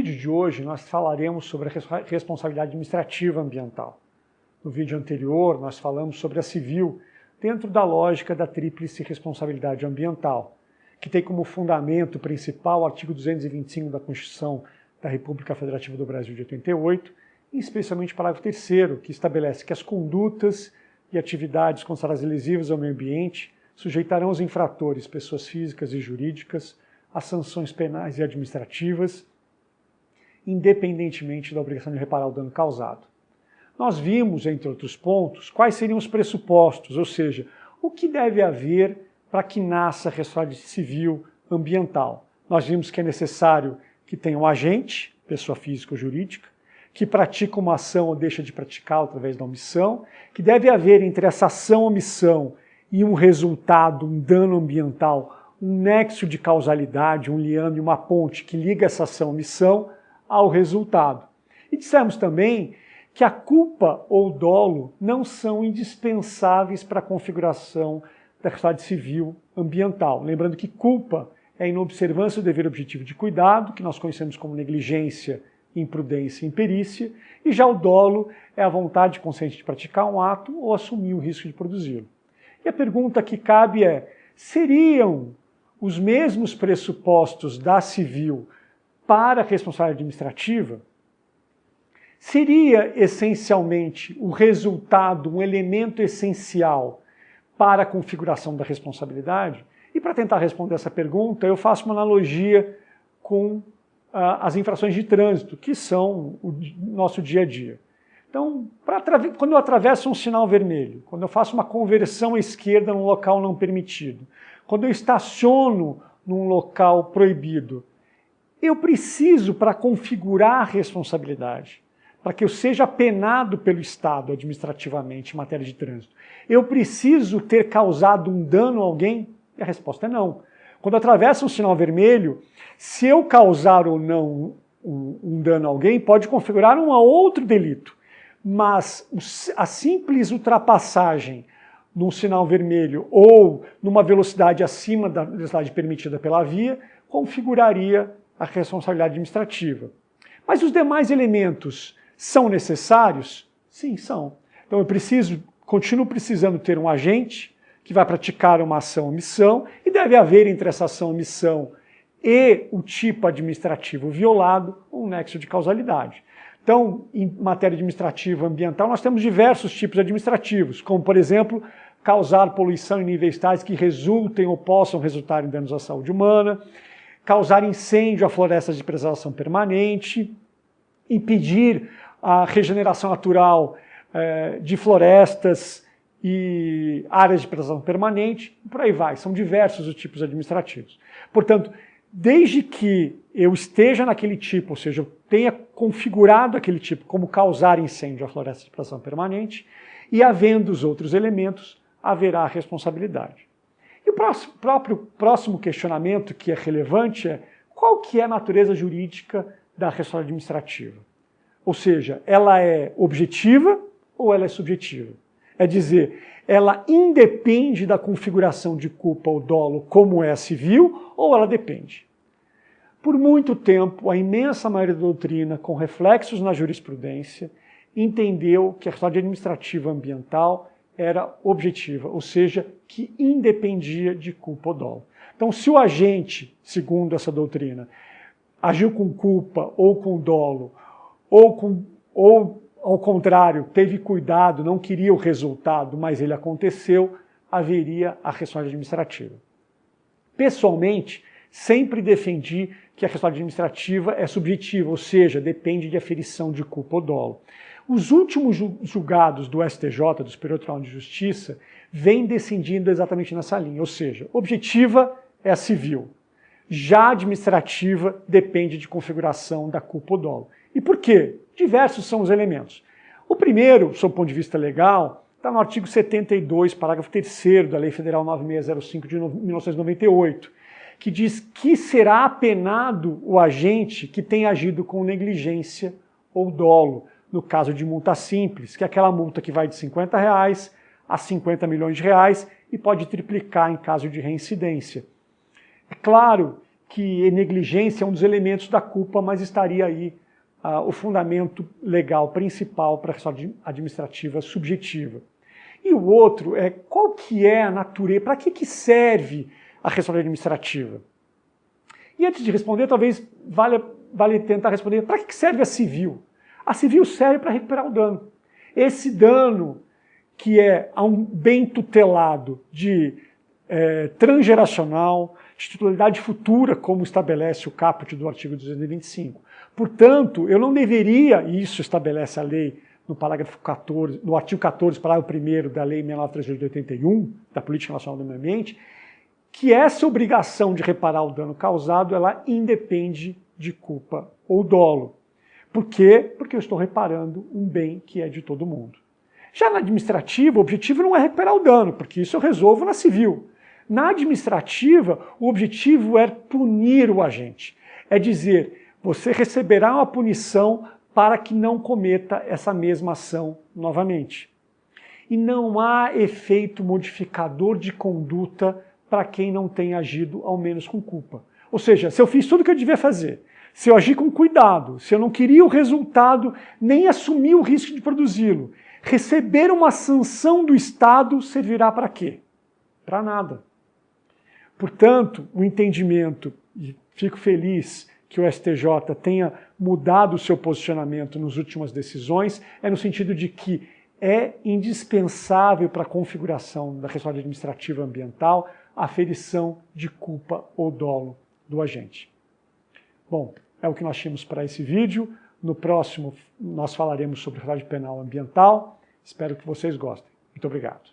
vídeo de hoje nós falaremos sobre a responsabilidade administrativa ambiental. No vídeo anterior nós falamos sobre a civil dentro da lógica da tríplice responsabilidade ambiental, que tem como fundamento principal o artigo 225 da Constituição da República Federativa do Brasil de 88, e especialmente o parágrafo 3º, que estabelece que as condutas e atividades consideradas lesivas ao meio ambiente sujeitarão os infratores, pessoas físicas e jurídicas, a sanções penais e administrativas, independentemente da obrigação de reparar o dano causado. Nós vimos, entre outros pontos, quais seriam os pressupostos, ou seja, o que deve haver para que nasça a responsabilidade civil ambiental. Nós vimos que é necessário que tenha um agente, pessoa física ou jurídica, que pratica uma ação ou deixa de praticar através da omissão, que deve haver entre essa ação ou omissão e um resultado, um dano ambiental, um nexo de causalidade, um liame, uma ponte que liga essa ação ou omissão ao resultado. E dissemos também que a culpa ou dolo não são indispensáveis para a configuração da responsabilidade civil ambiental. Lembrando que culpa é a inobservância do dever objetivo de cuidado, que nós conhecemos como negligência, imprudência e imperícia, e já o dolo é a vontade consciente de praticar um ato ou assumir o risco de produzi-lo. E a pergunta que cabe é, seriam os mesmos pressupostos da civil para a responsabilidade administrativa? Seria essencialmente o resultado, um elemento essencial para a configuração da responsabilidade? E para tentar responder essa pergunta, eu faço uma analogia com as infrações de trânsito, que são o nosso dia a dia. Então, quando eu atravesso um sinal vermelho, quando eu faço uma conversão à esquerda num local não permitido, quando eu estaciono num local proibido, eu preciso, para configurar a responsabilidade, para que eu seja penado pelo Estado administrativamente em matéria de trânsito, eu preciso ter causado um dano a alguém? E a resposta é não. Quando atravessa um sinal vermelho, se eu causar ou não um dano a alguém, pode configurar um outro delito. Mas a simples ultrapassagem num sinal vermelho ou numa velocidade acima da velocidade permitida pela via, configuraria a responsabilidade administrativa. Mas os demais elementos são necessários? Sim, são. Então eu continuo precisando ter um agente que vai praticar uma ação ou omissão, e deve haver entre essa ação ou omissão e o tipo administrativo violado um nexo de causalidade. Então, em matéria administrativa ambiental, nós temos diversos tipos administrativos, como, por exemplo, causar poluição em níveis tais que resultem ou possam resultar em danos à saúde humana, causar incêndio a florestas de preservação permanente, impedir a regeneração natural de florestas e áreas de preservação permanente, e por aí vai. São diversos os tipos administrativos. Portanto, desde que eu esteja naquele tipo, ou seja, eu tenha configurado aquele tipo como causar incêndio à floresta de preservação permanente, e havendo os outros elementos, haverá responsabilidade. E o próximo questionamento que é relevante é qual que é a natureza jurídica da responsabilidade administrativa? Ou seja, ela é objetiva ou ela é subjetiva? É dizer, ela independe da configuração de culpa ou dolo como é a civil, ou ela depende? Por muito tempo, a imensa maioria da doutrina, com reflexos na jurisprudência, entendeu que a responsabilidade administrativa ambiental era objetiva, ou seja, que independia de culpa ou dolo. Então, se o agente, segundo essa doutrina, agiu com culpa ou com dolo, ou ao contrário, teve cuidado, não queria o resultado, mas ele aconteceu, haveria a responsabilidade administrativa. Pessoalmente, sempre defendi que a responsabilidade administrativa é subjetiva, ou seja, depende de aferição de culpa ou dolo. Os últimos julgados do STJ, do Superior Tribunal de Justiça, vêm decidindo exatamente nessa linha, ou seja, objetiva é a civil, já a administrativa depende de configuração da culpa ou dolo. E por quê? Diversos são os elementos. O primeiro, sob o ponto de vista legal, está no artigo 72, parágrafo 3º da Lei Federal 9605 de 1998, que diz que será apenado o agente que tem agido com negligência ou dolo, no caso de multa simples, que é aquela multa que vai de R$50 a 50 milhões de reais e pode triplicar em caso de reincidência. É claro que negligência é um dos elementos da culpa, mas estaria aí o fundamento legal principal para a responsabilidade administrativa subjetiva. E o outro é qual que é a natureza, para que serve a responsabilidade administrativa? E antes de responder, talvez vale tentar responder, para que serve a civil? A civil serve para recuperar o dano. Esse dano que é a um bem tutelado de transgeracional, de titularidade futura, como estabelece o caput do artigo 225. Portanto, eu não deveria, e isso estabelece a lei no parágrafo 14, no artigo 14, parágrafo 1º da Lei 6938 de 81, da Política Nacional do Meio Ambiente, que essa obrigação de reparar o dano causado, ela independe de culpa ou dolo. Por quê? Porque eu estou reparando um bem que é de todo mundo. Já na administrativa, o objetivo não é recuperar o dano, porque isso eu resolvo na civil. Na administrativa, o objetivo é punir o agente. É dizer, você receberá uma punição para que não cometa essa mesma ação novamente. E não há efeito modificador de conduta para quem não tem agido, ao menos com culpa. Ou seja, se eu fiz tudo o que eu devia fazer, se eu agi com cuidado, se eu não queria o resultado, nem assumir o risco de produzi-lo, receber uma sanção do Estado servirá para quê? Para nada. Portanto, o entendimento, e fico feliz que o STJ tenha mudado o seu posicionamento nas últimas decisões, é no sentido de que é indispensável para a configuração da responsabilidade administrativa ambiental a aferição de culpa ou dolo do agente. Bom, é o que nós tínhamos para esse vídeo. No próximo nós falaremos sobre responsabilidade penal ambiental. Espero que vocês gostem. Muito obrigado.